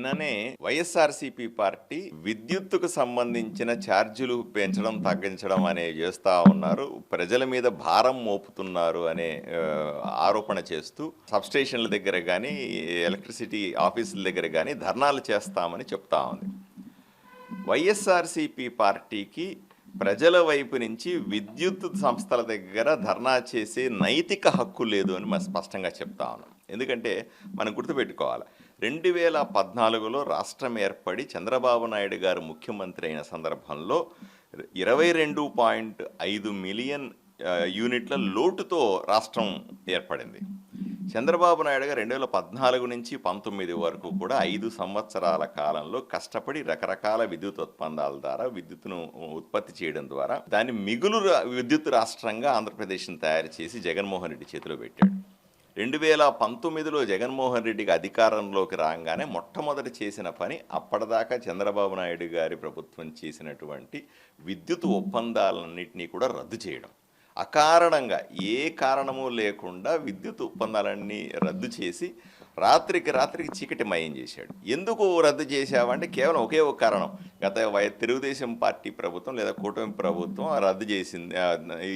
నిన్ననే వైఎస్ఆర్సీపీ పార్టీ విద్యుత్తుకు సంబంధించిన ఛార్జీలు పెంచడం తగ్గించడం అనేవి చేస్తూ ఉన్నారు. ప్రజల మీద భారం మోపుతున్నారు అనే ఆరోపణ చేస్తూ సబ్స్టేషన్ల దగ్గర కానీ ఎలక్ట్రిసిటీ ఆఫీసుల దగ్గర కానీ ధర్నాలు చేస్తామని చెప్తా ఉంది. వైఎస్ఆర్సీపీ పార్టీకి ప్రజల వైపు నుంచి విద్యుత్ సంస్థల దగ్గర ధర్నా చేసే నైతిక హక్కు లేదు అని మనం స్పష్టంగా చెప్తా ఉన్నాం. ఎందుకంటే మనం గుర్తుపెట్టుకోవాలి, 2014లో రాష్ట్రం ఏర్పడి చంద్రబాబు నాయుడు గారు ముఖ్యమంత్రి అయిన సందర్భంలో 22.5 మిలియన్ యూనిట్ల లోటుతో రాష్ట్రం ఏర్పడింది. చంద్రబాబు నాయుడు గారు 2014 నుంచి 19 వరకు కూడా 5 సంవత్సరాల కాలంలో కష్టపడి రకరకాల విద్యుత్ ఉత్పన్నాల ద్వారా విద్యుత్తును ఉత్పత్తి చేయడం ద్వారా దాన్ని మిగులు విద్యుత్ రాష్ట్రంగా ఆంధ్రప్రదేశ్ని తయారు చేసి జగన్మోహన్ రెడ్డి చేతిలో పెట్టాడు. 2019లో జగన్మోహన్ రెడ్డికి అధికారంలోకి రాగానే మొట్టమొదటి చేసిన పని అప్పటిదాకా చంద్రబాబు నాయుడు గారి ప్రభుత్వం చేసినటువంటి విద్యుత్ ఒప్పందాలన్నింటినీ కూడా రద్దు చేయడం. అకారణంగా ఏ కారణము లేకుండా విద్యుత్ ఒప్పందాలన్నీ రద్దు చేసి రాత్రికి చీకటిమయం చేశాడు. ఎందుకు రద్దు చేశావంటే కేవలం ఒకే ఒక కారణం, తెలుగుదేశం పార్టీ ప్రభుత్వం లేదా కూటమి ప్రభుత్వం రద్దు చేసింది,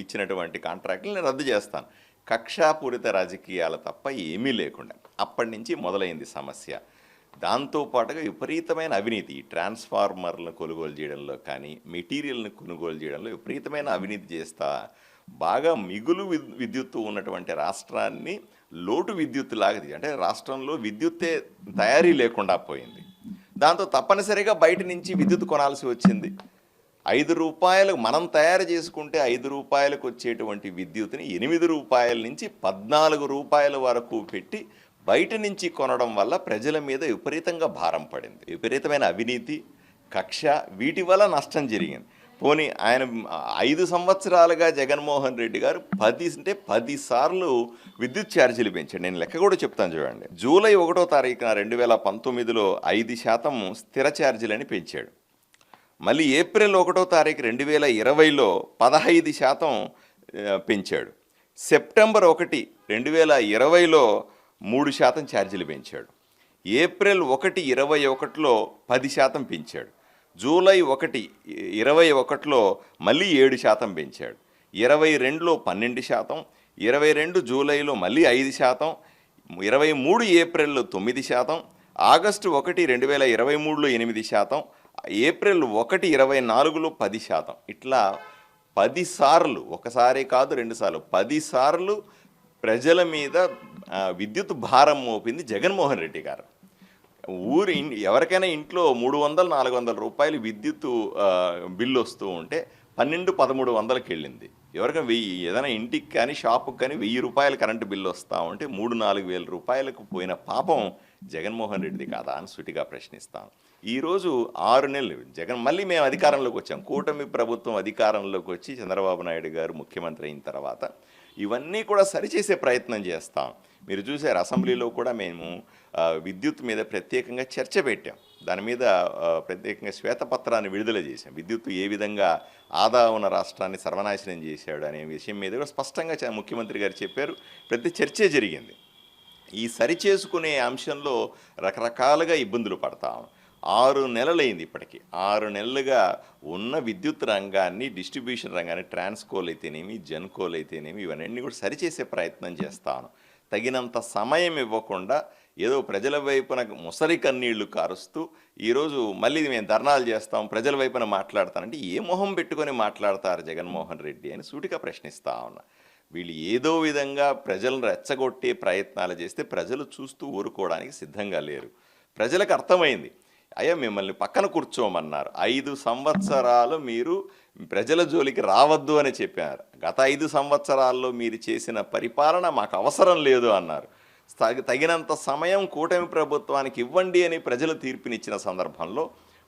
ఇచ్చినటువంటి కాంట్రాక్టులు నేను రద్దు చేస్తాను. కక్షాపూరిత రాజకీయాలు తప్ప ఏమీ లేకుండా అప్పటి నుంచి మొదలైంది సమస్య. దాంతోపాటుగా విపరీతమైన అవినీతి, ట్రాన్స్ఫార్మర్లను కొనుగోలు చేయడంలో కానీ మెటీరియల్ని కొనుగోలు చేయడంలో విపరీతమైన అవినీతి చేస్తా బాగా మిగులు విద్యుత్తు ఉన్నటువంటి రాష్ట్రాన్ని లోటు విద్యుత్ లాగది, అంటే రాష్ట్రంలో విద్యుత్తే తయారీ లేకుండా పోయింది. దాంతో తప్పనిసరిగా బయట నుంచి విద్యుత్ కొనాల్సి వచ్చింది. 5 రూపాయలు మనం తయారు చేసుకుంటే 5 రూపాయలకు వచ్చేటువంటి విద్యుత్ని 8 రూపాయల నుంచి 14 రూపాయల వరకు పెట్టి బయట నుంచి కొనడం వల్ల ప్రజల మీద విపరీతంగా భారం పడింది. విపరీతమైన అవినీతి, కక్ష, వీటి వల్ల నష్టం జరిగింది. పోనీ ఆయన 5 సంవత్సరాలుగా జగన్మోహన్ రెడ్డి గారు 10 సార్లు విద్యుత్ ఛార్జీలు పెంచాడు. నేను లెక్క కూడా చెప్తాను చూడండి. జూలై 1వ తారీఖున 2019లో 5% స్థిర ఛార్జీలని పెంచాడు. మళ్ళీ ఏప్రిల్ 1వ తారీఖు 2020లో 15% పెంచాడు. సెప్టెంబర్ 1, 2020లో 3% ఛార్జీలు పెంచాడు. ఏప్రిల్ 1, 2021లో 10% పెంచాడు. జూలై 1, 2021లో మళ్ళీ 7% పెంచాడు. 22లో 12%, 22 జూలైలో మళ్ళీ 5%, 23 ఏప్రిల్లో 9%, ఆగస్టు 1, 2023లో 8%, ఏప్రిల్ 1, 2024లో 10%. ఇట్లా 10 సార్లు, ఒకసారి కాదు 2 సార్లు, 10 సార్లు ప్రజల మీద విద్యుత్ భారం మోపింది జగన్మోహన్ రెడ్డి గారు. ఎవరికైనా ఇంట్లో 300-400 రూపాయలు విద్యుత్ బిల్లు వస్తూ ఉంటే 1200-1300కి వెళ్ళింది. ఎవరికైనా 1000, ఏదైనా ఇంటికి కానీ షాపుకి కానీ 1000 రూపాయలు కరెంటు బిల్లు వస్తూ ఉంటే 3-4 వేల రూపాయలకు పోయిన పాపం జగన్మోహన్ రెడ్డిది కాదా అని సూటిగా ప్రశ్నిస్తాం. ఈరోజు 6 నెలలు మళ్ళీ మేము అధికారంలోకి వచ్చాం. కూటమి ప్రభుత్వం అధికారంలోకి వచ్చి చంద్రబాబు నాయుడు గారు ముఖ్యమంత్రి అయిన తర్వాత ఇవన్నీ కూడా సరిచేసే ప్రయత్నం చేస్తాం. మీరు చూసారు, అసెంబ్లీలో కూడా మేము విద్యుత్ మీద ప్రత్యేకంగా చర్చ పెట్టాం. దాని మీద ప్రత్యేకంగా శ్వేతపత్రాన్ని విడుదల చేశాం. విద్యుత్ ఏ విధంగా ఆదా ఉన్న రాష్ట్రాన్ని సర్వనాశనం చేశాడు అనే విషయం మీద కూడా స్పష్టంగా ముఖ్యమంత్రి గారు చెప్పారు. ప్రతి చర్చే జరిగింది. ఈ సరిచేసుకునే అంశంలో రకరకాలుగా ఇబ్బందులు పడతాం. 6 నెలలైంది ఇప్పటికీ. 6 నెలలుగా ఉన్న విద్యుత్ రంగాన్ని, డిస్ట్రిబ్యూషన్ రంగాన్ని, ట్రాన్స్కోలు అయితేనేమి, జెన్కోలు అయితేనేమి, ఇవన్నీ కూడా సరిచేసే ప్రయత్నం చేస్తాను. తగినంత సమయం ఇవ్వకుండా ఏదో ప్రజల వైపున ముసలి కన్నీళ్లు కారుస్తూ ఈరోజు మళ్ళీ మేము ధర్నాలు చేస్తాం, ప్రజల వైపున మాట్లాడతానంటే ఏ మొహం పెట్టుకొని మాట్లాడతారు జగన్మోహన్ రెడ్డి అని సూటిగా ప్రశ్నిస్తా ఉన్నా. వీళ్ళు ఏదో విధంగా ప్రజలను రెచ్చగొట్టే ప్రయత్నాలు చేస్తే ప్రజలు చూస్తూ ఊరుకోవడానికి సిద్ధంగా లేరు. ప్రజలకు అర్థమైంది, అయ్యా మిమ్మల్ని పక్కన కూర్చోమన్నారు, 5 సంవత్సరాలు మీరు ప్రజల జోలికి రావద్దు అని చెప్పారు. గత 5 సంవత్సరాల్లో మీరు చేసిన పరిపాలన మాకు అవసరం లేదు అన్నారు. తగినంత సమయం కూటమి ప్రభుత్వానికి ఇవ్వండి అని ప్రజలు తీర్పునిచ్చిన సందర్భంలో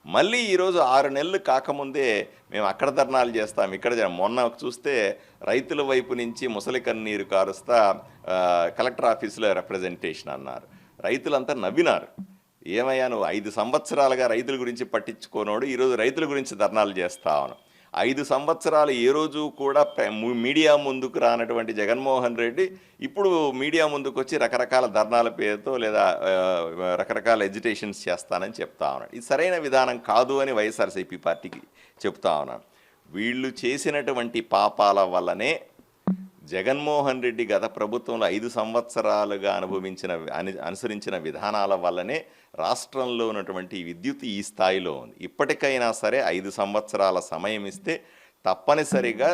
మళ్ళీ ఈరోజు 6 నెలలు కాకముందే మేము అక్కడ ధర్నాలు చేస్తాం, ఇక్కడ మొన్న చూస్తే రైతుల వైపు నుంచి ముసలి కన్నీరు కారుస్తా కలెక్టర్ ఆఫీసులో రిప్రజెంటేషన్ అన్నారు. రైతులంతా నవ్వినారు. ఏమయ్యా నువ్వు 5 సంవత్సరాలుగా రైతుల గురించి పట్టించుకోనోడు ఈరోజు రైతుల గురించి ధర్నాలు చేస్తావు. 5 సంవత్సరాలు ఏ రోజు కూడా మీడియా ముందుకు రానటువంటి జగన్మోహన్ రెడ్డి ఇప్పుడు మీడియా ముందుకు వచ్చి రకరకాల ధర్నాల పేరుతో లేదా రకరకాల ఎజిటేషన్స్ చేస్తానని చెప్తా ఉన్నాడు. ఇది సరైన విధానం కాదు అని వైఎస్ఆర్సీపీ పార్టీకి చెప్తా ఉన్నాను. వీళ్ళు చేసినటువంటి పాపాల వల్లనే జగన్మోహన్ రెడ్డి గత ప్రభుత్వంలో 5 సంవత్సరాలుగా అనుసరించిన విధానాల వల్లనే రాష్ట్రంలో ఉన్నటువంటి విద్యుత్ ఈ స్థాయిలో ఉంది. ఇప్పటికైనా సరే 5 సంవత్సరాల సమయం ఇస్తే తప్పనిసరిగా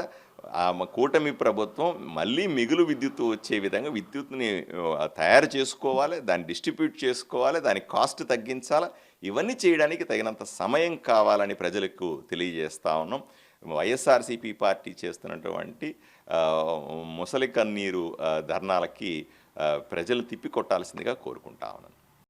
కూటమి ప్రభుత్వం మళ్ళీ మిగులు విద్యుత్ వచ్చే విధంగా విద్యుత్ని తయారు చేసుకోవాలి, దాన్ని డిస్ట్రిబ్యూట్ చేసుకోవాలి, దాని కాస్ట్ తగ్గించాలి. ఇవన్నీ చేయడానికి తగినంత సమయం కావాలని ప్రజలకు తెలియజేస్తా ఉన్నాం. వైఎస్ఆర్సీపీ పార్టీ చేస్తున్నటువంటి ముసలి కన్నీరు ధర్నాలకి ప్రజలు తిప్పికొట్టాల్సిందిగా కోరుకుంటా ఉన్నాను.